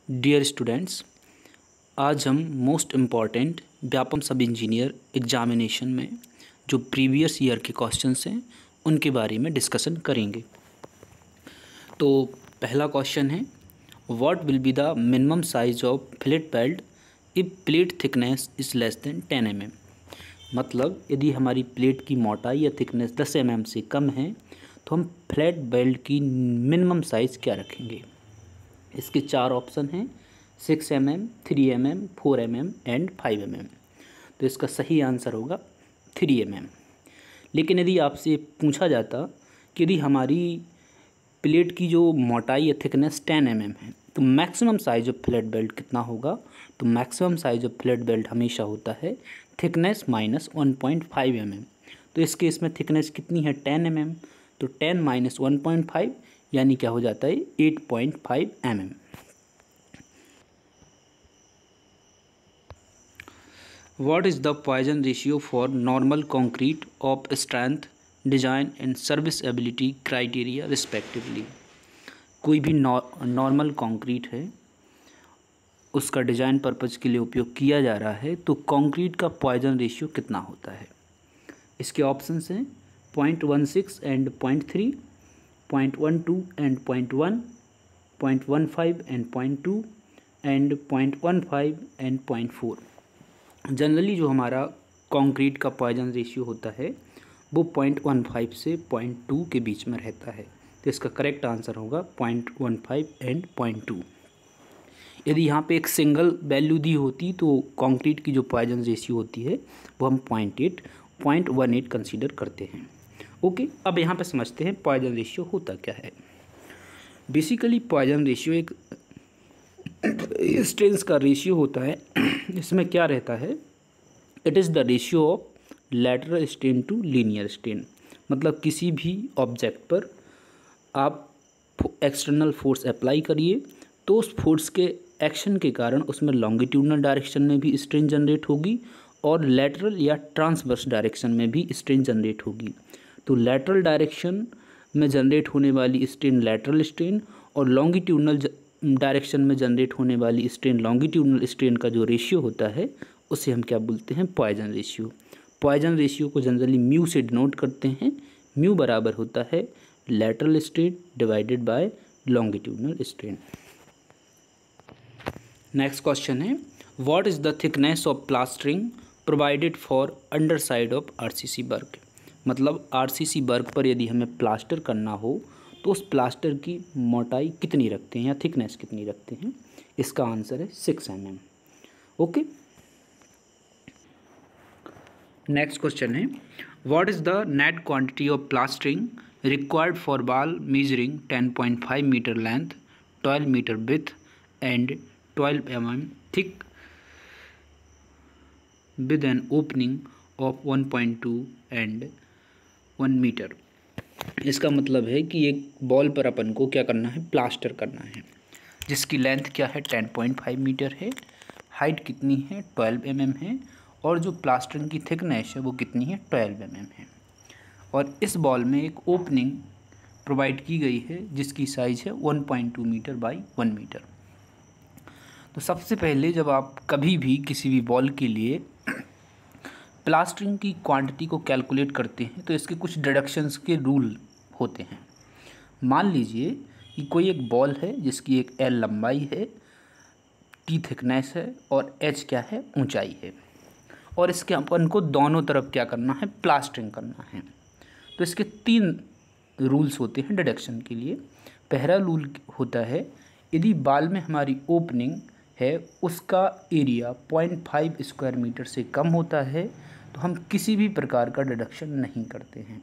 Dear students, आज हम most important Vyapam सब इंजीनियर एग्जामिनेशन में जो प्रीवियस ईयर के क्वेश्चंस हैं उनके बारे में डिस्कशन करेंगे। तो पहला क्वेश्चन है, what will be the minimum size of fillet belt if plate thickness is less than 10 mm। मतलब यदि हमारी प्लेट की मोटाई या थिकनेस 10 mm से कम है तो हम फ्लैट बेल्ट की मिनिमम साइज़ क्या रखेंगे। इसके 4 ऑप्शन हैं, 6 mm, 3 mm, 4 mm and 5 mm। तो इसका सही आंसर होगा 3 mm। लेकिन यदि आपसे पूछा जाता कि यदि हमारी प्लेट की जो मोटाई या थिकनेस 10 mm है तो maximum size of flat belt कितना होगा, तो maximum size of flat belt हमेशा होता है थिकनेस माइनस 1.5 mm। तो इस केस में थिकनेस कितनी है 10 mm, तो 10 माइनस 1.5 यानी क्या हो जाता है 8.5 mm। What is the Poisson ratio for normal concrete of strength, design and serviceability criteria respectively। कोई भी नॉर्मल कंक्रीट है, उसका डिज़ाइन पर्पज़ के लिए उपयोग किया जा रहा है तो कंक्रीट का पॉइजन रेशियो कितना होता है। इसके ऑप्शंस हैं 0.16 and 0.3, 0.12 and 0.1, 0.15 and 0.2 and 0.15 and 0.4। Generally जो हमारा कंक्रीट का पॉइजन रेशियो होता है वो 0.15 से 0.2 के बीच में रहता है। तो इसका करेक्ट आंसर होगा 0.15 एंड 0.2। यदि यहाँ पे एक सिंगल वैल्यू दी होती तो कंक्रीट की जो पॉइजन रेशियो होती है वो हम 0.18 कंसीडर करते हैं। ओके, अब यहाँ पे समझते हैं पॉइजन रेशियो होता क्या है। बेसिकली पॉइजन रेशियो एक स्ट्रेंथ का रेशियो होता है। इसमें क्या रहता है, it is the ratio of lateral strain to linear strain. मतलब किसी भी ऑब्जेक्ट पर आप एक्सटर्नल फोर्स अप्लाई करिए तो उस फोर्स के एक्शन के कारण उसमें लॉन्गिट्यूडनल डायरेक्शन में भी स्ट्रेन जनरेट होगी और लैटरल या ट्रांसवर्स डायरेक्शन में भी स्ट्रेन जनरेट होगी। तो लैटरल डायरेक्शन में जनरेट होने वाली स्ट्रेन लैटरल स्ट्रेन और लॉन्गिट्यूडनल डायरेक्शन में जनरेट होने वाली स्ट्रेन लॉन्गिट्यूडनल स्ट्रेन का जो रेशियो होता है उसे हम क्या बोलते हैं, पॉइजन रेशियो। पॉइजन रेशियो को जनरली म्यू से डिनोट करते हैं। म्यू बराबर होता है lateral strain divided by longitudinal strain. Next question है, what is the thickness of plastering provided for under side of RCC work. मतलब आरसीसी वर्क पर यदि हमें प्लास्टर करना हो तो उस प्लास्टर की मोटाई कितनी रखते हैं या थिकनेस कितनी रखते हैं। इसका आंसर है 6 mm। ओके, नेक्स्ट क्वेश्चन है, what is the net quantity of plastering required for wall measuring 10.5 metre length, 12 metre width and 12 mm thick with an opening of 1.2 and 1 metre. इसका मतलब है कि एक बॉल पर अपन को क्या करना है, प्लास्टर करना है, जिसकी लेंथ क्या है 10.5 मीटर है, हाइट कितनी है 12 mm है और जो प्लास्टरिंग की थिकनेस है वो कितनी है 12 mm है। और इस बॉल में एक ओपनिंग प्रोवाइड की गई है जिसकी साइज़ है 1.2 मीटर बाई 1 मीटर। तो सबसे पहले जब आप कभी भी किसी भी बॉल के लिए प्लास्टरिंग की क्वांटिटी को कैलकुलेट करते हैं तो इसके कुछ डिडक्शंस के रूल होते हैं। मान लीजिए कि कोई एक बॉल है जिसकी एक L लंबाई है, T थिकनेस है और H क्या है, ऊंचाई है, और इसके अपन को दोनों तरफ क्या करना है, प्लास्टरिंग करना है। तो इसके 3 रूल्स होते हैं डिडक्शन के लिए। पहला रूल होता है, यदि बॉल में हमारी ओपनिंग है उसका एरिया 0.5 स्क्वायर मीटर से कम होता है तो हम किसी भी प्रकार का डिडक्शन नहीं करते हैं।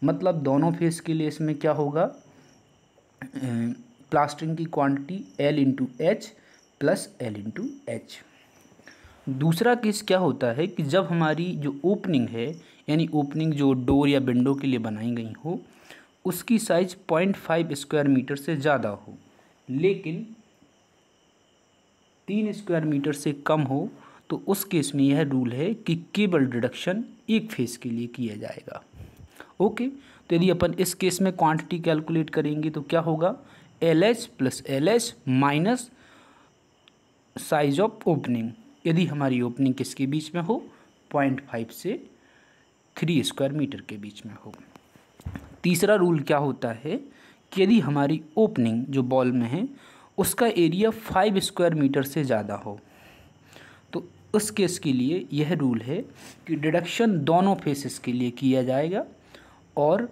मतलब दोनों फेस के लिए इसमें क्या होगा, प्लास्टरिंग की quantity L into H plus L into H. दूसरा केस क्या होता है कि जब हमारी जो ओपनिंग है यानी ओपनिंग जो डोर या विंडो के लिए बनाई गई हो उसकी साइज 0.5 स्क्वायर मीटर से ज़्यादा हो लेकिन 3 स्क्वायर मीटर से कम हो तो उस केस में यह रूल है कि केबल डिडक्शन एक फेस के लिए किया जाएगा। ओके, तो यदि अपन इस केस में क्वांटिटी कैलकुलेट करेंगे तो क्या होगा, LH plus LH minus size of opening, यदि हमारी ओपनिंग किसके बीच में हो, 0.5 से 3 स्क्वायर मीटर के बीच में हो। तीसरा रूल क्या होता है कि यदि हमारी ओपनिंग जो बॉल में है उसका एरिया 5 स्क्वायर मीटर से ज़्यादा हो, तो उस केस के लिए यह रूल है कि डिडक्शन दोनों फेसेस के लिए किया जाएगा और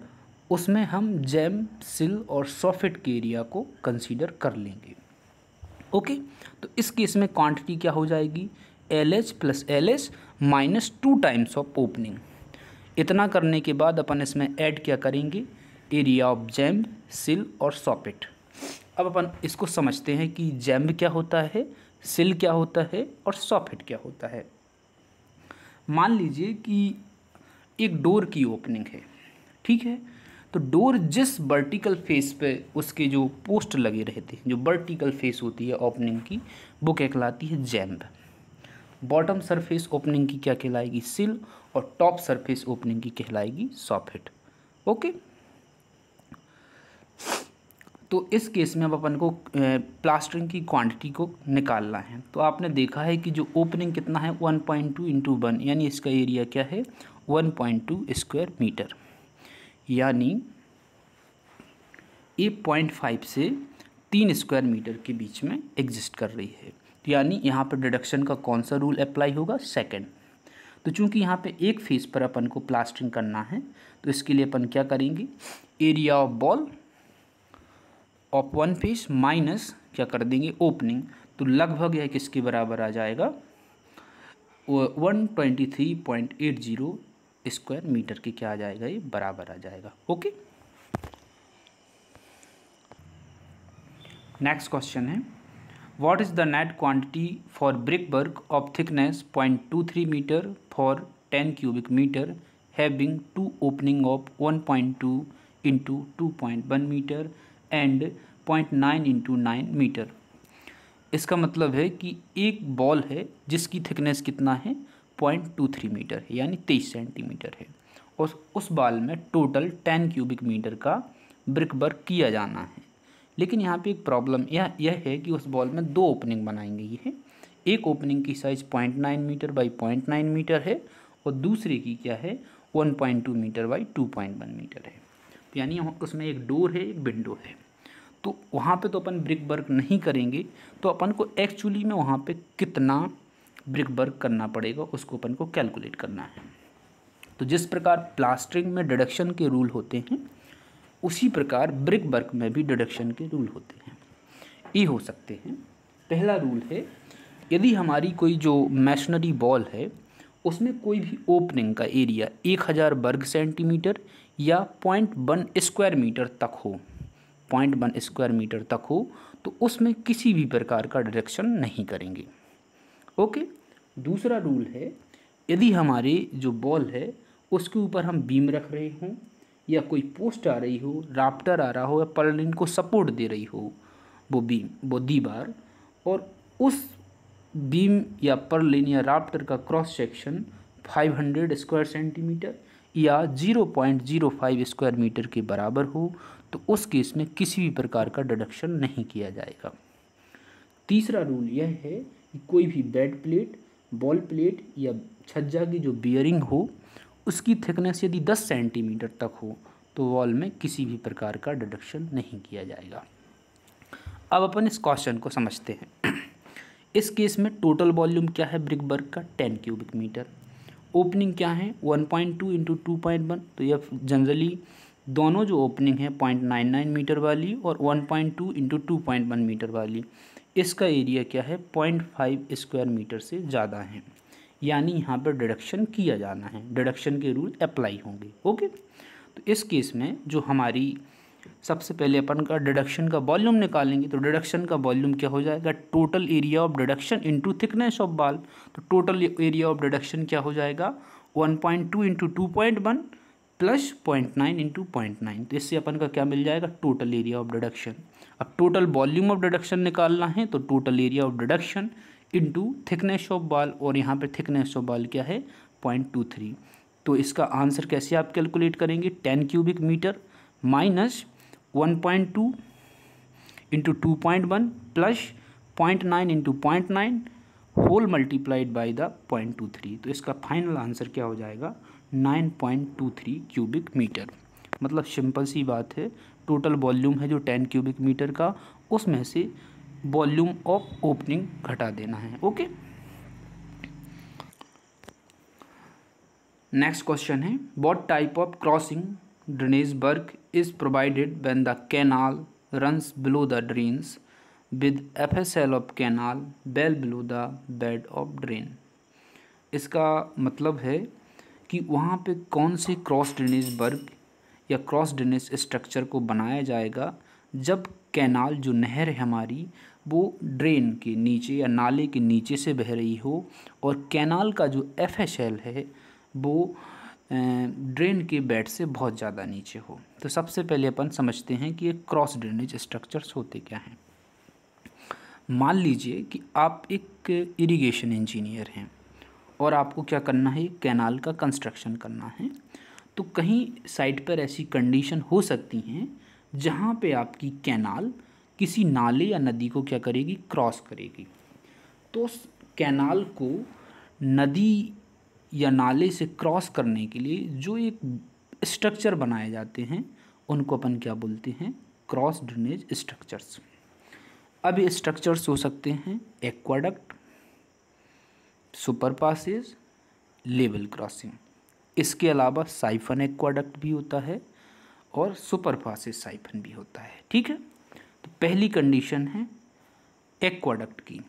उसमें हम जैम, सिल और सॉफिट के एरिया को कंसीडर कर लेंगे। ओके, तो इस केस में क्वांटिटी क्या हो जाएगी, LH plus LS minus 2 times of opening. इतना करने के बाद अपन इसमें ऐड क्या करेंगे, एरिया ऑफ जैम, सिल और सॉफिट। अब अपन इसको समझते हैं कि जैम क्या होता है, सिल क्या होता है और सॉफिट क्या होता है। मान लीजिए कि एक डोर की ओपनिंग है, ठीक है, तो डोर जिस वर्टिकल फेस पे उसके जो पोस्ट लगे रहते हैं, जो वर्टिकल फेस होती है ओपनिंग की, वो क्या कहलाती है, जैम्ब। बॉटम सरफेस ओपनिंग की क्या कहलाएगी, सिल, और टॉप सरफेस ओपनिंग की कहलाएगी सॉफिट। ओके, तो इस केस में अब अपन को प्लास्टरिंग की क्वांटिटी को निकालना है। तो आपने देखा है कि जो ओपनिंग कितना है, 1.2 इंटू 1, यानी इसका एरिया क्या है, 1.2 स्क्वायर मीटर, यानी ये 0.5 से 3 स्क्वायर मीटर के बीच में एग्जिस्ट कर रही है। तो यानी यहाँ पर डिडक्शन का कौन सा रूल अप्लाई होगा, सेकंड। तो चूंकि यहाँ पे एक फेस पर अपन को प्लास्टरिंग करना है, तो इसके लिए अपन क्या करेंगे, area of ball of one face minus क्या कर देंगे, ओपनिंग। तो लगभग यह किसके बराबर आ जाएगा, 123.80 स्क्वायर मीटर के क्या आ जाएगा, ये बराबर आ जाएगा। ओके, नेक्स्ट क्वेश्चन है, what is the net quantity for brick work of thickness 0.23 metre for 10 cubic metre having 2 opening of 1.2 into 2.1 metre and 0.9 into 9 metre. इसका मतलब है कि एक बॉल है जिसकी थिकनेस कितना है, 0.23 मीटर है, यानी 23 सेंटीमीटर है, और उस बॉल में टोटल 10 क्यूबिक मीटर का ब्रिक वर्क किया जाना है। लेकिन यहाँ पे एक प्रॉब्लम यह है कि उस बॉल में 2 ओपनिंग बनाई गई है। एक ओपनिंग की साइज़ 0.9 मीटर बाई 0.9 मीटर है और दूसरे की क्या है, 1.2 मीटर बाई 2.1 मीटर है। यानी उसमें एक डोर है, एक विंडो है। तो वहाँ पे तो अपन ब्रिक वर्क नहीं करेंगे, तो अपन को एक्चुअली में वहाँ पे कितना ब्रिक वर्क करना पड़ेगा उसको अपन को कैलकुलेट करना है। तो जिस प्रकार प्लास्टरिंग में डिडक्शन के रूल होते हैं, उसी प्रकार ब्रिक वर्क में भी डिडक्शन के रूल होते हैं। ये हो सकते हैं, पहला रूल है, यदि हमारी कोई जो मैशनरी बॉल है उसमें कोई भी ओपनिंग का एरिया 1000 वर्ग सेंटीमीटर या 0.1 स्क्वायर मीटर तक हो, 0.1 स्क्वायर मीटर तक हो, तो उसमें किसी भी प्रकार का डिडक्शन नहीं करेंगे। ओके, दूसरा रूल है, यदि हमारे जो बॉल है उसके ऊपर हम बीम रख रहे हों या कोई पोस्ट आ रही हो, राफ्टर आ रहा हो या पर्लिन को सपोर्ट दे रही हो वो बीम, वो दीवार, और उस बीम या पर्लिन या राफ्टर का क्रॉस सेक्शन 500 स्क्वायर सेंटीमीटर या 0.05 स्क्वायर मीटर के बराबर हो, तो उस केस में किसी भी प्रकार का डिडक्शन नहीं किया जाएगा। तीसरा रूल यह है कि कोई भी बेड प्लेट, बॉल प्लेट या छज्जा की जो बियरिंग हो उसकी थिकनेस यदि 10 सेंटीमीटर तक हो तो वॉल में किसी भी प्रकार का डिडक्शन नहीं किया जाएगा। अब अपन इस क्वेश्चन को समझते हैं। इस केस में टोटल वॉल्यूम क्या है ब्रिक वर्क का, 10 क्यूबिक मीटर। ओपनिंग क्या है, 1.2 इंटू 2.1। तो यह जनरली दोनों जो ओपनिंग है 0.99 मीटर वाली और 1.2 इंटू 2.1 मीटर वाली, इसका एरिया क्या है, 0.5 स्क्वायर मीटर से ज़्यादा है, यानी यहाँ पर डिडक्शन किया जाना है, डिडक्शन के रूल अप्लाई होंगे। ओके, तो इस केस में जो हमारी सबसे पहले अपन का डिडक्शन का वॉल्यूम निकालेंगे, तो डिडक्शन का वॉल्यूम क्या हो जाएगा, total area of deduction into thickness of ball. तो टोटल एरिया ऑफ डिडक्शन क्या हो जाएगा, 1.2 इंटू 2.1 प्लस 0.9 इंटू 0.9। तो इससे अपन का क्या मिल जाएगा, टोटल एरिया ऑफ डिडक्शन। अब टोटल वॉल्यूम ऑफ डिडक्शन निकालना है, तो total area of deduction into thickness of ball, और यहाँ पे थिकनेस ऑफ बॉल क्या है, 0.23। तो इसका आंसर कैसे आप कैलकुलेट करेंगे, 10 cubic metre minus 1.2 into 2.1 plus 0.9 into 0.9 whole multiplied by the 0.23, तो इसका फाइनल आंसर क्या हो जाएगा 9.23 क्यूबिक मीटर। मतलब सिंपल सी बात है, टोटल वॉल्यूम है जो 10 क्यूबिक मीटर का, उसमें से वॉल्यूम ऑफ ओपनिंग घटा देना है। ओके, नेक्स्ट क्वेश्चन है what type of crossing drainage work is provided when the canal runs below the drains with FSL of canal well below the bed of drain. इसका मतलब है कि वहाँ पे कौन से क्रॉस ड्रेनेज वर्क या क्रॉस ड्रेनेज स्ट्रक्चर को बनाया जाएगा जब कैनाल जो नहर है हमारी वो ड्रेन के नीचे या नाले के नीचे से बह रही हो और कैनाल का जो FSL है वो ड्रेन के बेड से बहुत ज़्यादा नीचे हो। तो सबसे पहले अपन समझते हैं कि ये क्रॉस ड्रेनेज स्ट्रक्चर्स होते क्या हैं। मान लीजिए कि आप एक इरिगेशन इंजीनियर हैं और आपको क्या करना है, कैनाल का कंस्ट्रक्शन करना है। तो कहीं साइट पर ऐसी कंडीशन हो सकती हैं जहाँ पे आपकी कैनाल किसी नाले या नदी को क्या करेगी, क्रॉस करेगी। तो उस कैनाल को नदी या नाले से क्रॉस करने के लिए जो एक स्ट्रक्चर बनाए जाते हैं उनको अपन क्या बोलते हैं, क्रॉस ड्रेनेज स्ट्रक्चर्स। अब ये स्ट्रक्चर्स हो सकते हैं aqueduct, super passage, level crossing. इसके अलावा साइफन एक्वाडक्ट भी होता है और सुपर पासेज साइफन भी होता है। ठीक है, तो पहली कंडीशन है एक्वाडक्ट की।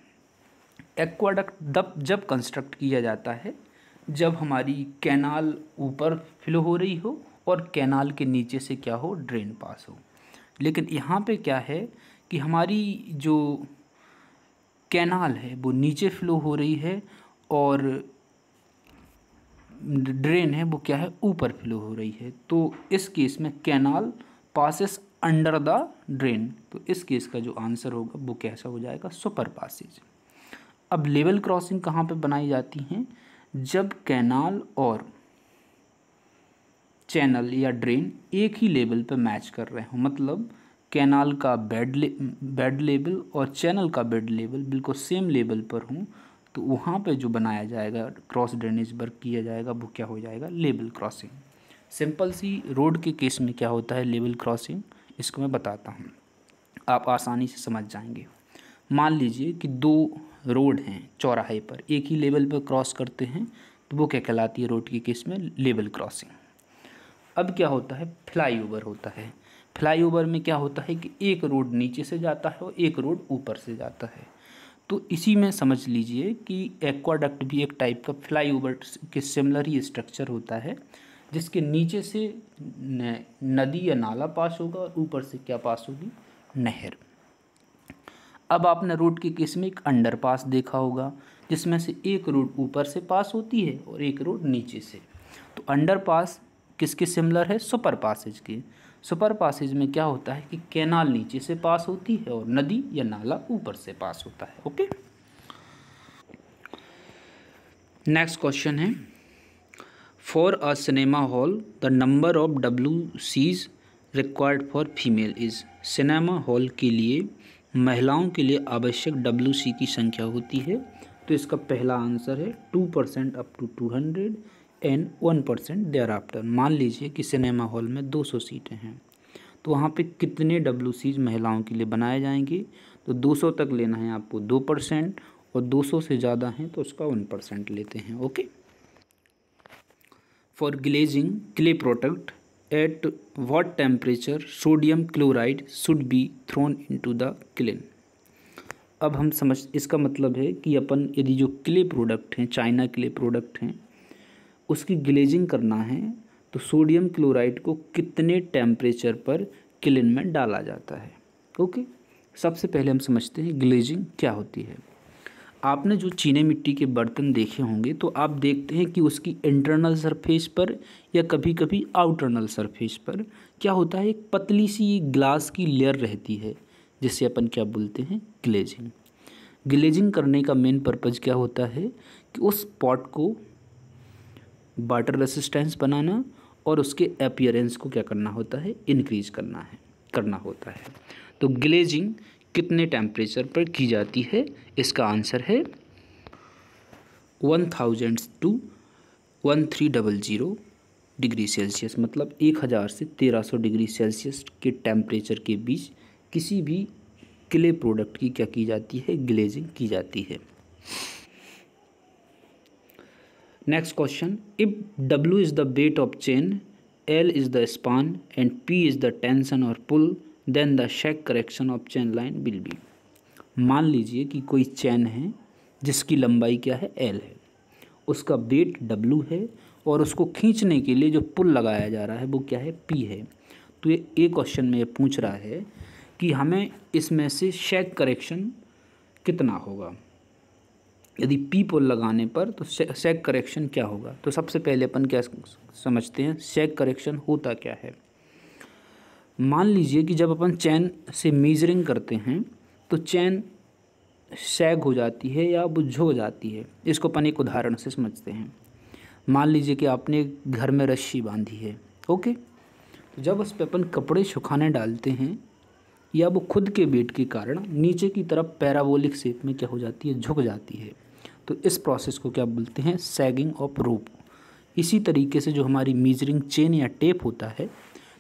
एक्वाडक्ट जब कंस्ट्रक्ट किया जाता है जब हमारी कैनाल ऊपर फ्लो हो रही हो और कैनाल के नीचे से क्या हो, ड्रेन पास हो। लेकिन यहाँ पे क्या है कि हमारी जो कैनाल है वो नीचे फ्लो हो रही है और ड्रेन है वो क्या है, ऊपर फ्लो हो रही है। तो इस केस में canal passes under the drain, तो इस केस का जो आंसर होगा वो कैसा हो जाएगा, सुपर पासेज। अब लेवल क्रॉसिंग कहाँ पे बनाई जाती हैं, जब कैनाल और चैनल या ड्रेन एक ही लेवल पे मैच कर रहे हो। मतलब कैनाल का बेड लेवल और चैनल का बेड लेवल बिल्कुल सेम लेवल पर हूँ, तो वहाँ पे जो बनाया जाएगा, क्रॉस ड्रेनेज वर्क किया जाएगा, वो क्या हो जाएगा, लेवल क्रॉसिंग। सिंपल सी रोड के केस में क्या होता है लेवल क्रॉसिंग, इसको मैं बताता हूँ, आप आसानी से समझ जाएंगे। मान लीजिए कि दो रोड हैं चौराहे पर, एक ही लेवल पर क्रॉस करते हैं, तो वो क्या कहलाती है रोड के केस में, लेवल क्रॉसिंग। अब क्या होता है, फ्लाईओवर होता है। फ्लाईओवर में क्या होता है कि एक रोड नीचे से जाता है और एक रोड ऊपर से जाता है। तो इसी में समझ लीजिए कि एक्वाडक्ट भी एक टाइप का फ्लाईओवर के सिमिलर ही स्ट्रक्चर होता है, जिसके नीचे से नदी या नाला पास होगा और ऊपर से क्या पास होगी, नहर। अब आपने रोड के केस में एक अंडरपास देखा होगा, जिसमें से एक रोड ऊपर से पास होती है और एक रोड नीचे से। तो अंडरपास किसके सिमिलर है, सुपर पासेज के। सुपर पासेज में क्या होता है कि कैनाल नीचे से पास होती है और नदी या नाला ऊपर से पास होता है। ओके, नेक्स्ट क्वेश्चन है for a cinema hall the number of WCs required for female is. Cinema hall के लिए महिलाओं के लिए आवश्यक WC की संख्या होती है। तो इसका पहला आंसर है 2% up to 200 and 1% thereafter. मान लीजिए कि सिनेमा हॉल में 200 सीटें हैं, तो वहाँ पे कितने WCs महिलाओं के लिए बनाए जाएंगे। तो 200 तक लेना है आपको 2%, और 200 से ज़्यादा हैं तो उसका 1% लेते हैं। Okay, for glazing clay product at what temperature sodium chloride should be thrown into the clean. अब हम समझ, इसका मतलब है कि अपन यदि जो क्ले प्रोडक्ट हैं, चाइना क्ले प्रोडक्ट हैं, उसकी ग्लेजिंग करना है तो सोडियम क्लोराइड को कितने टेम्परेचर पर क्लिन में डाला जाता है। ओके, सबसे पहले हम समझते हैं ग्लेजिंग क्या होती है। आपने जो चीनी मिट्टी के बर्तन देखे होंगे तो आप देखते हैं कि उसकी इंटरनल सरफेस पर या कभी कभी आउटरनल सरफेस पर क्या होता है, एक पतली सी ग्लास की लेयर रहती है, जिसे अपन क्या बोलते हैं, ग्लेजिंग। ग्लेजिंग करने का मेन पर्पज़ क्या होता है कि उस पॉट को वाटर रेसिस्टेंस बनाना और उसके अपीयरेंस को क्या करना होता है, इंक्रीज करना होता है। तो ग्लेजिंग कितने टेम्परेचर पर की जाती है? इसका आंसर है 1000 to 1300 डिग्री सेल्सियस, मतलब 1000 से 1300 डिग्री सेल्सियस के टेम्परेचर के बीच किसी भी क्ले प्रोडक्ट की क्या की जाती है? ग्लेजिंग की जाती है। Next question, if W is the weight of chain, L is the span and P is the tension और pull, then the sag correction of chain line will be. मान लीजिए कि कोई चैन है जिसकी लंबाई क्या है? L है, उसका वेट W है और उसको खींचने के लिए जो पुल लगाया जा रहा है वो क्या है? P है। तो ये क्वेश्चन में ये पूछ रहा है कि हमें इसमें से शेक करेक्शन कितना होगा। यदि P पुल लगाने पर तो शेक करेक्शन क्या होगा? तो सबसे पहले अपन क्या समझते हैं, शेक करेक्शन होता क्या है। मान लीजिए कि जब अपन चैन से मेजरिंग करते हैं तो चैन सैग हो जाती है या वो झुक जाती है। इसको अपन एक उदाहरण से समझते हैं। मान लीजिए कि आपने घर में रस्सी बांधी है, ओके, तो जब उस पर अपन कपड़े सुखाने डालते हैं या वो खुद के वेट के कारण नीचे की तरफ पैराबोलिक शेप में क्या हो जाती है? झुक जाती है। तो इस प्रोसेस को क्या बोलते हैं? Sagging of rope. इसी तरीके से जो हमारी मेजरिंग चेन या टेप होता है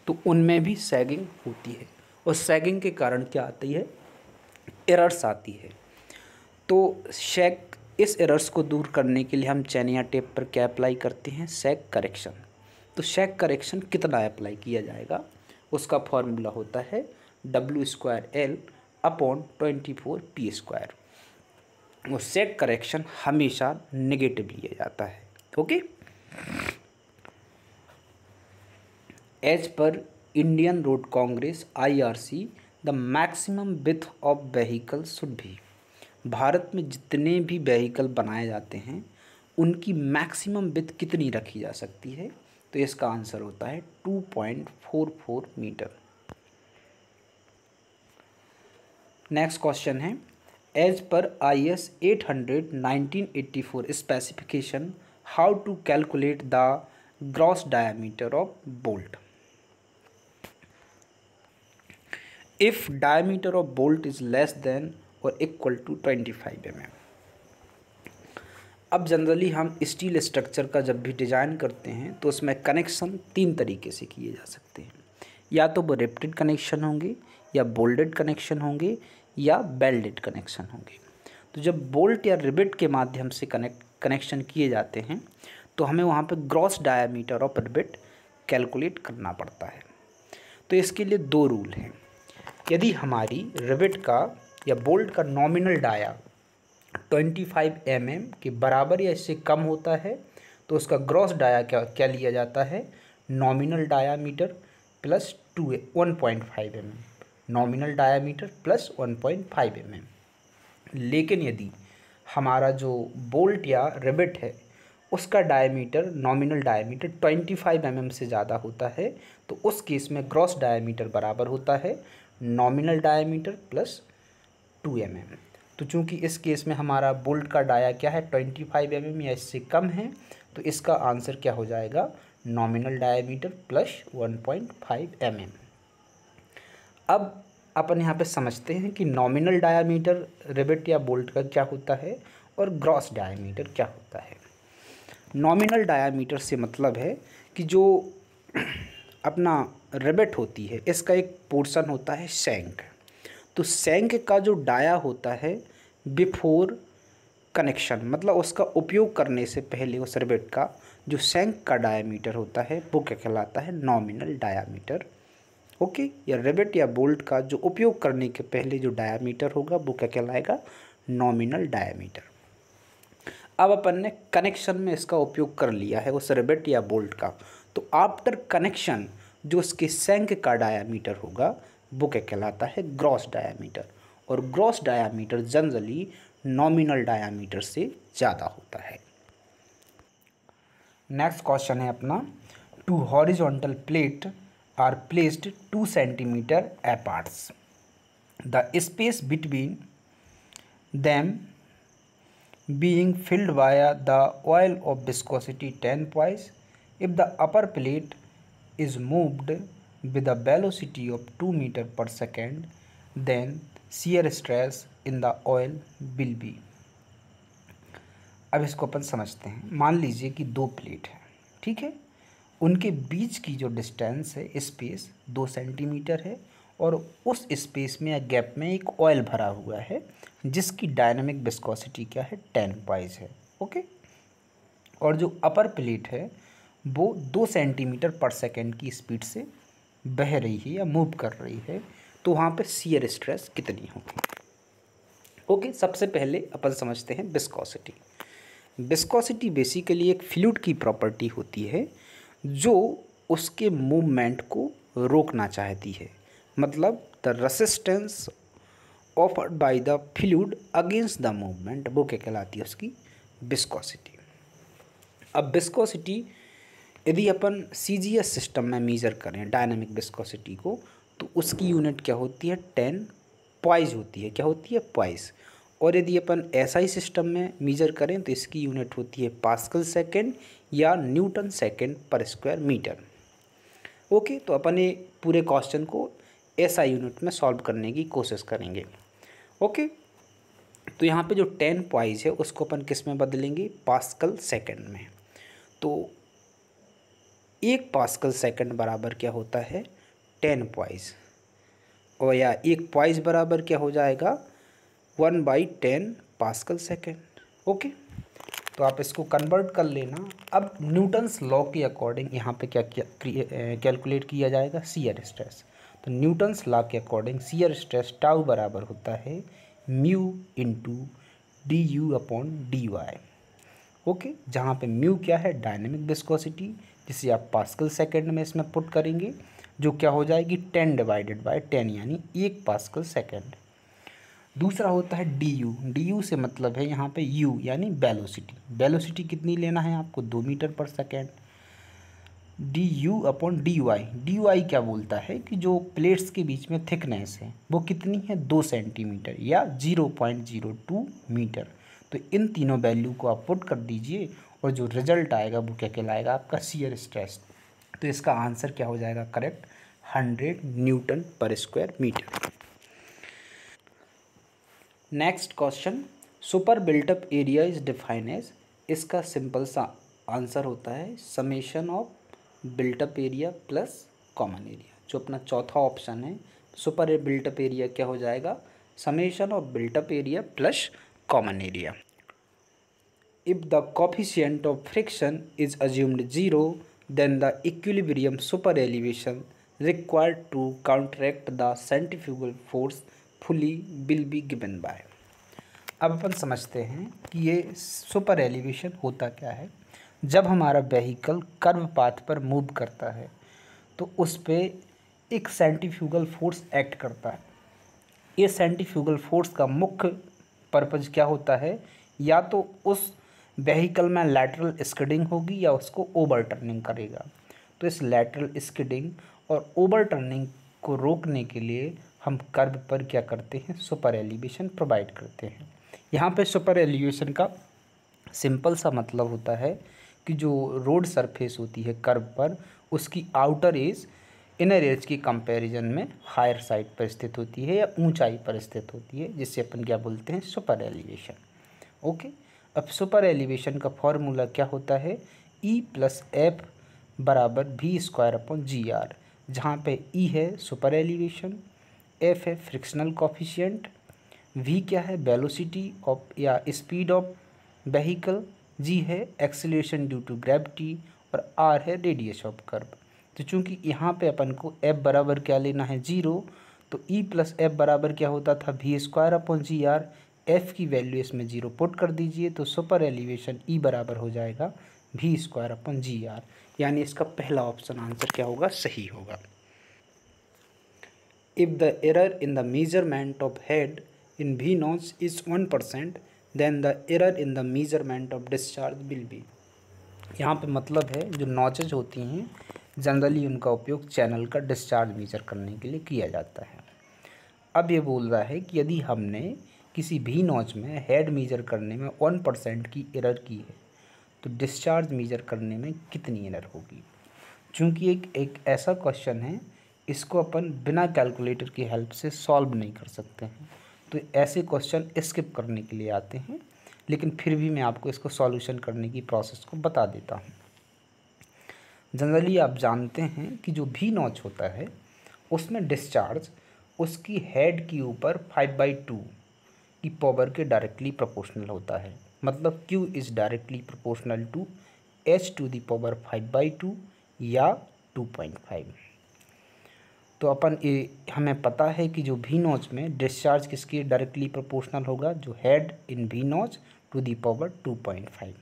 तो उनमें भी सैगिंग होती है और सैगिंग के कारण क्या आती है? एरर्स आती है। तो इस एरर्स को दूर करने के लिए हम चेन या टेप पर क्या अप्लाई करते हैं? Shake correction. तो शेक करेक्शन कितना अप्लाई किया जाएगा? उसका फॉर्मूला होता है W² L/24P²। वो शेक करेक्शन हमेशा नेगेटिव लिया जाता है, okay. As per Indian Road Congress IRC the maximum width of vehicle should be. भारत में जितने भी व्हीकल बनाए जाते हैं उनकी मैक्सिमम विड्थ कितनी रखी जा सकती है? तो इसका आंसर होता है 2.44 मीटर। नेक्स्ट क्वेश्चन है, as per IS 800 1984 specification, how to calculate the gross diameter of bolt. If diameter of bolt is less than और इक्वल टू 25 mm। अब जनरली हम स्टील स्ट्रक्चर का जब भी डिज़ाइन करते हैं तो उसमें कनेक्शन 3 तरीके से किए जा सकते हैं। या तो वो रिवेटेड कनेक्शन होंगे, या बोल्टेड कनेक्शन होंगे, या वेल्डेड कनेक्शन होंगे। तो जब बोल्ट या रिवेट के माध्यम से कनेक्शन किए जाते हैं तो हमें वहाँ पे gross diameter of rivet calculate करना पड़ता है। तो इसके लिए 2 रूल हैं। यदि हमारी रिवेट का या बोल्ट का नॉमिनल डाया 25 mm के बराबर या इससे कम होता है तो उसका ग्रॉस डाया क्या लिया जाता है? Nominal diameter plus 1.5 mm। Nominal diameter plus 1.5 mm। लेकिन यदि हमारा जो बोल्ट या रिवेट है उसका डायमीटर, नॉमिनल डायमीटर 25 mm से ज़्यादा होता है तो उस केस में ग्रॉस डायमीटर बराबर होता है नॉमिनल डायमीटर प्लस 2 mm। तो चूंकि इस केस में हमारा बोल्ट का डाया क्या है? 25 mm या इससे कम है, तो इसका आंसर क्या हो जाएगा? Nominal diameter plus 1.5 mm। अब अपन यहाँ पे समझते हैं कि नॉमिनल डायमीटर रिवेट या बोल्ट का क्या होता है और ग्रॉस डायमीटर क्या होता है। नॉमिनल डायमीटर से मतलब है कि जो अपना रिवेट होती है इसका एक पोर्शन होता है शैंक। तो शैंक का जो डाया होता है बिफोर कनेक्शन, मतलब उसका उपयोग करने से पहले उस रिवेट का जो शैंक का डायमीटर होता है वो क्या कहलाता है? Nominal diameter, okay. या रिवेट या बोल्ट का जो उपयोग करने के पहले जो डायमीटर होगा वो क्या कहलाएगा? Nominal diameter. अब अपन ने कनेक्शन में इसका उपयोग कर लिया है उस रिवेट या बोल्ट का, तो आफ्टर कनेक्शन जो उसके शैंक का डायमीटर होगा वो क्या कहलाता है? Gross diameter. और gross diameter generally nominal diameter से ज़्यादा होता है। नेक्स्ट क्वेश्चन है अपना, 2 horizontal plate are placed 2 cm apart, the space between them being filled via the oil of viscosity 10 poise. If the upper plate is moved with a velocity of 2 meter per second, then shear stress in the oil will be। अब इसको अपन समझते हैं। मान लीजिए कि दो plate है, ठीक है, उनके बीच की जो डिस्टेंस है, स्पेस 2 सेंटीमीटर है, और उस स्पेस में या गैप में एक ऑयल भरा हुआ है जिसकी डायनामिक विस्कोसिटी क्या है, 10 पाइज है। ओके, और जो अपर प्लेट है वो 2 सेंटीमीटर पर सेकेंड की स्पीड से बह रही है या मूव कर रही है, तो वहाँ पे शियर स्ट्रेस कितनी होगी। ओके, सबसे पहले अपन समझते हैं विस्कोसिटी। विस्कोसिटी बेसिकली एक फ्लूइड की प्रॉपर्टी होती है जो उसके मूवमेंट को रोकना चाहती है, मतलब the resistance offered by the fluid against the movement, वो क्या कहलाती है, उसकी विस्कोसिटी। अब विस्कोसिटी यदि अपन CGS सिस्टम में मेज़र करें डायनामिक विस्कोसिटी को, तो उसकी यूनिट क्या होती है, 10 पॉइज होती है। क्या होती है, पॉइज। और यदि अपन SI सिस्टम में मेज़र करें तो इसकी यूनिट होती है पास्कल सेकेंड या न्यूटन सेकेंड पर स्क्वायर मीटर। ओके, तो अपन ये पूरे क्वेश्चन को SI यूनिट में सॉल्व करने की कोशिश करेंगे। ओके, तो यहाँ पे जो 10 पॉइज है उसको अपन किस में बदलेंगे, पास्कल सेकेंड में। तो 1 पास्कल सेकंड बराबर क्या होता है, 10 पॉइज, और या 1 पॉइज बराबर क्या हो जाएगा, 1/10 पास्कल सेकंड। ओके, तो आप इसको कन्वर्ट कर लेना। अब न्यूटन्स लॉ के अकॉर्डिंग यहाँ पे क्या कैलकुलेट किया जाएगा, शियर स्ट्रेस। तो न्यूटन्स लॉ के अकॉर्डिंग शियर स्ट्रेस टाउ बराबर होता है म्यू इंटू du/dy। ओके, जहाँ पे म्यू क्या है, डायनेमिक विस्कोसिटी, जिसे आप पास्कल सेकंड में इसमें पुट करेंगे, जो क्या हो जाएगी 10/10 यानी 1 पास्कल सेकंड। दूसरा होता है डी यू से मतलब है यहाँ पे यू यानी वेलोसिटी। वेलोसिटी कितनी लेना है आपको, 2 मीटर पर सेकेंड। du/dy क्या बोलता है कि जो प्लेट्स के बीच में थिकनेस है वो कितनी है, 2 सेंटीमीटर या 0.02 मीटर। तो इन तीनों वैल्यू को आप पुट कर दीजिए और जो रिजल्ट आएगा वो क्या कहलाएगा, आपका शियर स्ट्रेस। तो इसका आंसर क्या हो जाएगा correct, 100 newton per square metre. Next question, super built up area is define as. इसका सिंपल सा आंसर होता है summation of built up area plus common area. जो अपना चौथा ऑप्शन है, सुपर बिल्टअप एरिया क्या हो जाएगा, summation of built up area plus common area. If the coefficient of friction is assumed 0, then the equilibrium super elevation required to counteract the centrifugal force fully will be given by। अब अपन समझते हैं कि ये super elevation होता क्या है। जब हमारा व्हीकल कर्व पाथ पर मूव करता है तो उस पर एक सेंट्रीफ्यूगल फोर्स एक्ट करता है। ये सेंट्रीफ्यूगल फोर्स का मुख्य पर्पज़ क्या होता है, या तो उस व्हीकल में लैटरल स्किडिंग होगी या उसको ओवर टर्निंग करेगा। तो इस लैटरल स्किडिंग और ओवर टर्निंग को रोकने के लिए हम कर्व पर क्या करते हैं, सुपर एलिवेशन प्रोवाइड करते हैं। यहाँ पे सुपर एलिवेशन का सिंपल सा मतलब होता है कि जो रोड सरफेस होती है कर्व पर, उसकी आउटर एज इनर एज की कंपैरिजन में हायर साइड पर स्थित होती है या ऊंचाई पर स्थित होती है, जिससे अपन क्या बोलते हैं, सुपर एलिवेशन। ओके, अब सुपर एलिवेशन का फॉर्मूला क्या होता है, E+F बराबर v²/g_r, जहाँ पे E है सुपर एलिवेशन, F है फ्रिक्शनल कॉफिशिएंट, V क्या है वेलोसिटी ऑफ या स्पीड ऑफ व्हीकल, G है एक्सीलरेशन ड्यू टू ग्रेविटी, और R है रेडियस ऑफ कर्व। तो चूंकि यहाँ पे अपन को F बराबर क्या लेना है, 0, तो E+F बराबर क्या होता था, v²/g_r। F की वैल्यू इसमें 0 पुट कर दीजिए तो सुपर एलिवेशन E बराबर हो जाएगा v²/g_r, यानी इसका पहला ऑप्शन आंसर क्या होगा, सही होगा। If the error in the measurement of head in V notch is 1%, then the error in the measurement of discharge will be। यहाँ पे मतलब है जो नॉचेज होती हैं जनरली उनका उपयोग चैनल का डिस्चार्ज मेजर करने के लिए किया जाता है। अब ये बोल रहा है कि यदि हमने किसी भी नॉच में हेड मेजर करने में 1% की एरर की है तो डिस्चार्ज मेजर करने में कितनी एरर होगी। चूँकि एक ऐसा क्वेश्चन है, इसको अपन बिना कैलकुलेटर की हेल्प से सॉल्व नहीं कर सकते हैं, तो ऐसे क्वेश्चन स्किप करने के लिए आते हैं, लेकिन फिर भी मैं आपको इसको सॉल्यूशन करने की प्रोसेस को बता देता हूँ। जनरली आप जानते हैं कि जो भी नॉच होता है उसमें डिस्चार्ज उसकी हेड के ऊपर 5/2 की पावर के डायरेक्टली प्रोपोर्शनल होता है। मतलब Q is directly proportional to h⁵ 5/2 या 2.5। तो अपन ये हमें पता है कि जो भी नॉच में डिस्चार्ज किसके डायरेक्टली प्रोपोर्शनल होगा, जो हेड इन भी नॉच टू दी पावर 2.5।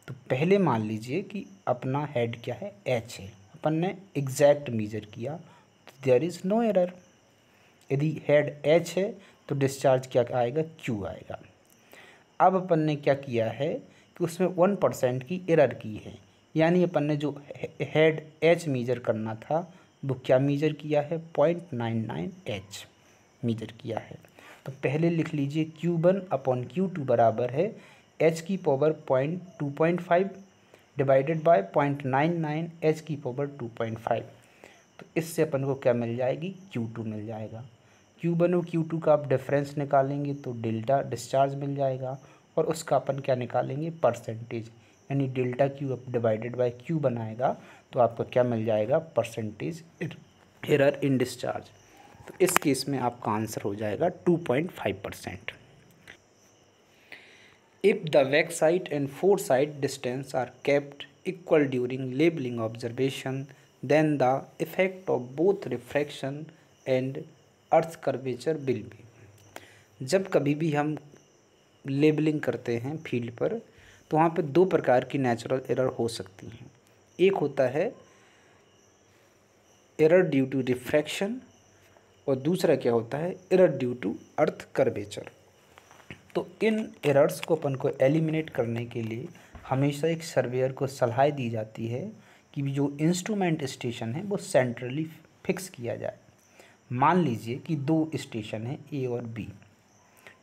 तो पहले मान लीजिए कि अपना हेड क्या है, h है, अपन ने एग्जैक्ट मेजर किया तो देयर इज़ नो एरर। यदि हेड h है तो डिस्चार्ज क्या आएगा, Q आएगा। अब अपन ने क्या किया है कि उसमें 1% की एरर की है, यानी अपन ने जो हेड h मेजर करना था वो क्या मेजर किया है, 0.99 h मेजर किया है। तो पहले लिख लीजिए Q1/Q2 बराबर है h⁵2.5 डिवाइडेड बाय 0.99 h⁵2.5। तो इससे अपन को क्या मिल जाएगी, Q2 मिल जाएगा। Q1 और Q2 का आप डिफरेंस निकालेंगे तो डेल्टा डिस्चार्ज मिल जाएगा, और उसका अपन क्या निकालेंगे, परसेंटेज, यानी delta Q divided by Q बनाएगा तो आपको क्या मिल जाएगा, परसेंटेज एरर इन डिस्चार्ज। तो इस केस में आपका आंसर हो जाएगा 2.5%। If the backside and foreside distance are kept equal during labeling observation, then the effect of both refraction and earth curvature will be। जब कभी भी हम लेबलिंग करते हैं फील्ड पर तो वहाँ पे दो प्रकार की नेचुरल एरर हो सकती हैं। एक होता है एरर ड्यू टू रिफ्रैक्शन, और दूसरा क्या होता है, error due to earth curvature. तो इन एरर्स को अपन को एलिमिनेट करने के लिए हमेशा एक सर्वेयर को सलाह दी जाती है कि जो इंस्ट्रूमेंट स्टेशन है वो सेंट्रली फिक्स किया जाए। मान लीजिए कि दो स्टेशन है A और B,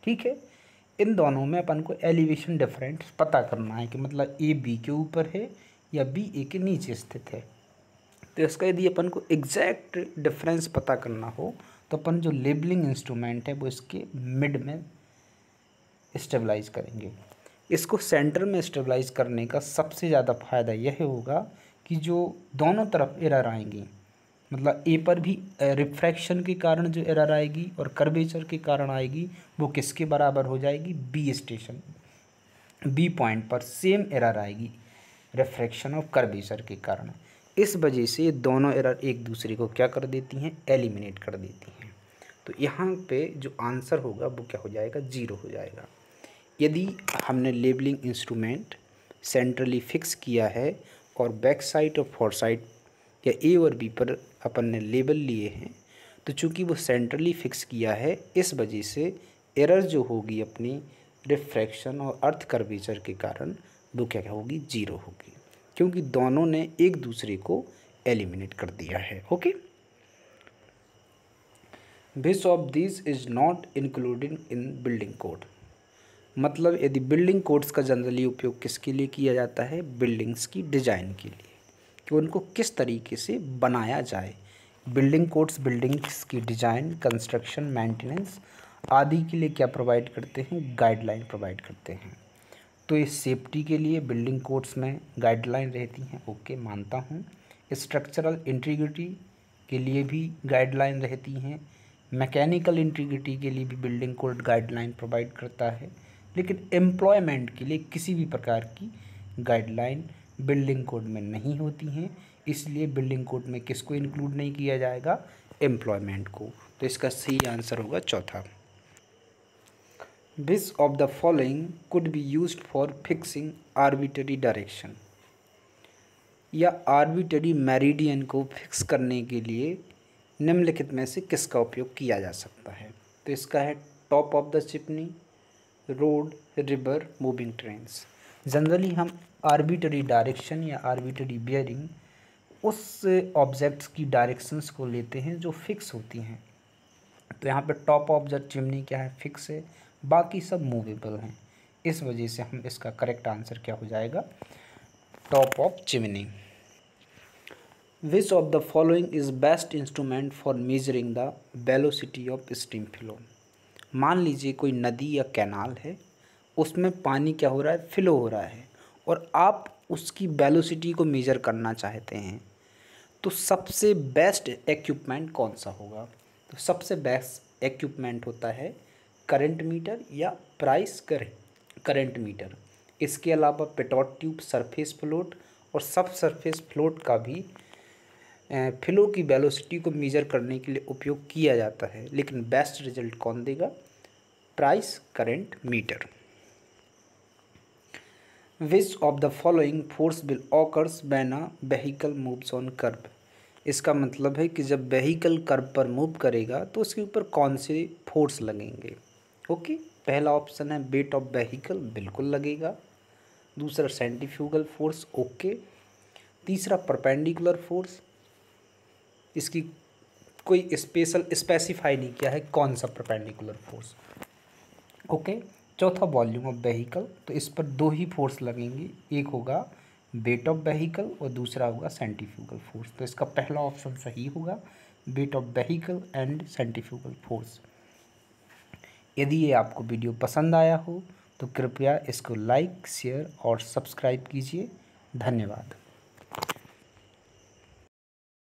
ठीक है। इन दोनों में अपन को एलिवेशन डिफरेंस पता करना है कि मतलब A B के ऊपर है या B A के नीचे स्थित है। तो इसका यदि अपन को एग्जैक्ट डिफरेंस पता करना हो तो अपन जो लेबलिंग इंस्ट्रूमेंट है वो इसके मिड में स्टेबलाइज करेंगे। इसको सेंटर में स्टेबलाइज करने का सबसे ज़्यादा फायदा यह होगा कि जो दोनों तरफ एरर आएंगी, मतलब ए पर भी रिफ्रैक्शन के कारण जो एरर आएगी और कर्वेचर के कारण आएगी, वो किसके बराबर हो जाएगी, बी स्टेशन, बी पॉइंट पर सेम एरर आएगी रिफ्रैक्शन और कर्वेचर के कारण। इस वजह से ये दोनों एरर एक दूसरे को क्या कर देती हैं, एलिमिनेट कर देती हैं। तो यहाँ पे जो आंसर होगा वो क्या हो जाएगा, 0 हो जाएगा। यदि हमने लेबलिंग इंस्ट्रूमेंट सेंट्रली फिक्स किया है और बैक साइड और फोर साइड या ए और बी पर अपन ने लेबल लिए हैं, तो चूंकि वो सेंट्रली फिक्स किया है इस वजह से एरर जो होगी अपनी रिफ्रैक्शन और अर्थ कर्वेचर के कारण वो क्या होगी, 0 होगी, क्योंकि दोनों ने एक दूसरे को एलिमिनेट कर दिया है। Okay, which of this is not included in building code. मतलब यदि बिल्डिंग कोड्स का जनरली उपयोग किसके लिए किया जाता है, बिल्डिंग्स की डिज़ाइन के लिए, कि उनको किस तरीके से बनाया जाए। बिल्डिंग कोड्स बिल्डिंग्स की डिज़ाइन, कंस्ट्रक्शन, मेंटेनेंस आदि के लिए क्या प्रोवाइड करते हैं, गाइडलाइन प्रोवाइड करते हैं। तो इस सेफ्टी के लिए बिल्डिंग कोड्स में गाइडलाइन रहती हैं, ओके मानता हूँ। स्ट्रक्चरल इंटीग्रिटी के लिए भी गाइडलाइन रहती हैं, मैकेनिकल इंटीग्रिटी के लिए भी बिल्डिंग कोड गाइडलाइन प्रोवाइड करता है, लेकिन एम्प्लॉयमेंट के लिए किसी भी प्रकार की गाइडलाइन बिल्डिंग कोड में नहीं होती हैं। इसलिए बिल्डिंग कोड में किसको इंक्लूड नहीं किया जाएगा, एम्प्लॉयमेंट को। तो इसका सही आंसर होगा चौथा। Which of the following could be used for fixing arbitrary direction, या आर्बिटरी मेरिडियन को फिक्स करने के लिए निम्नलिखित में से किसका उपयोग किया जा सकता है। तो इसका है top of the chimney, road, river, moving trains. Generally हम आर्बिटरी डायरेक्शन या आर्बिटरी बियरिंग उस ऑब्जेक्ट्स की डायरेक्शंस को लेते हैं जो फिक्स होती हैं। तो यहाँ पे टॉप ऑफ द चिमनी क्या है, फिक्स है, बाकी सब मूवेबल हैं। इस वजह से हम इसका करेक्ट आंसर क्या हो जाएगा, top of chimney. Which of the following is best instrument for measuring the velocity of steam flow. मान लीजिए कोई नदी या कैनाल है, उसमें पानी क्या हो रहा है, फ्लो हो रहा है, और आप उसकी वेलोसिटी को मेज़र करना चाहते हैं, तो सबसे बेस्ट इक्विपमेंट कौन सा होगा? तो सबसे बेस्ट इक्विपमेंट होता है करंट मीटर या प्राइस करंट मीटर। इसके अलावा पिटोट ट्यूब, सरफेस फ्लोट और सब सरफेस फ्लोट का भी फ्लो की वेलोसिटी को मेज़र करने के लिए उपयोग किया जाता है, लेकिन बेस्ट रिजल्ट कौन देगा? Price current meter. Which of the following force will occurs when a vehicle moves on curve? इसका मतलब है कि जब व्हीकल कर्व पर मूव करेगा तो उसके ऊपर कौन से फोर्स लगेंगे। ओके, पहला ऑप्शन है वेट ऑफ व्हीकल, बिल्कुल लगेगा। दूसरा सेंट्रीफ्यूगल फोर्स, ओके। तीसरा परपेंडिकुलर फोर्स, इसकी कोई स्पेसिफाई नहीं किया है कौन सा परपेंडिकुलर फोर्स, ओके। चौथा वॉल्यूम ऑफ व्हीकल, तो इस पर दो ही फोर्स लगेंगे, एक होगा वेट ऑफ व्हीकल और दूसरा होगा सेंट्रीफ्यूगल फोर्स। तो इसका पहला ऑप्शन सही होगा, weight of vehicle and centrifugal force. यदि ये आपको वीडियो पसंद आया हो तो कृपया इसको लाइक, शेयर और सब्सक्राइब कीजिए। धन्यवाद।